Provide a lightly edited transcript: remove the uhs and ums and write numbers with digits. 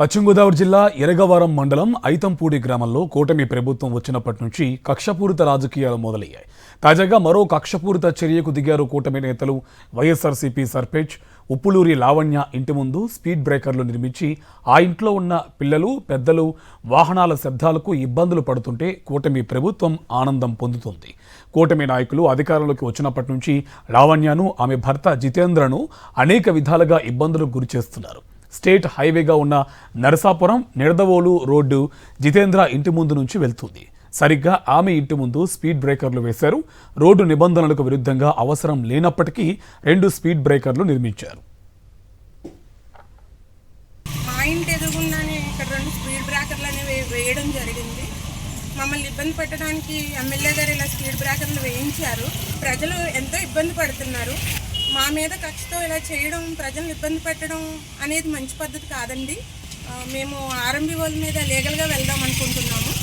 పశ్చిమ గోదావరి జిల్లా ఎరగవరం మండలం ఐతంపూడి గ్రామంలో కూటమి ప్రభుత్వం వచ్చినప్పటి నుంచి కక్షపూరిత రాజకీయాలు మొదలయ్యాయి. తాజాగా మరో కక్షపూరిత చర్యకు దిగారు కూటమి నేతలు. వైఎస్ఆర్సీపీ సర్పంచ్ ఉప్పులూరి లావణ్య ఇంటి ముందు స్పీడ్ బ్రేకర్లు నిర్మించి ఆ ఇంట్లో ఉన్న పిల్లలు, పెద్దలు వాహనాల శబ్దాలకు ఇబ్బందులు పడుతుంటే కూటమి ప్రభుత్వం ఆనందం పొందుతుంది. కూటమి నాయకులు అధికారంలోకి వచ్చినప్పటి నుంచి లావణ్యను, ఆమె భర్త జితేంద్రను అనేక విధాలుగా ఇబ్బందులకు గురిచేస్తున్నారు. స్టేట్ హైవేగా ఉన్న నరసాపురం నిడదవోలు రోడ్డు జితేంద్ర ఇంటి ముందు నుంచి వెళ్తుంది. సరిగ్గా ఆమె ఇంటి ముందు స్పీడ్ బ్రేకర్లు వేశారు. రోడ్డు నిబంధనలకు విరుద్ధంగా అవసరం లేనప్పటికీ 2 స్పీడ్ బ్రేకర్లు నిర్మించారు. మా ఇంటి ఎదురుగుండానే ఇక్కడ 2 స్పీడ్ బ్రేకర్లు అనేవి వేయడం జరిగింది. మమ్మల్ని ఇబ్బంది పెట్టడానికి ఎమ్మెల్యే గారు ఇలా స్పీడ్ బ్రేకర్లు వేయించారు. ప్రజలు ఎంతో ఇబ్బంది పడుతున్నారు. మా మీద కక్షతో ఇలా చేయడం, ప్రజలను ఇబ్బంది పెట్టడం అనేది మంచి పద్ధతి కాదండి. మేము ఆర్ఎంబీ వాళ్ళ మీద లీగల్గా వెళ్దాం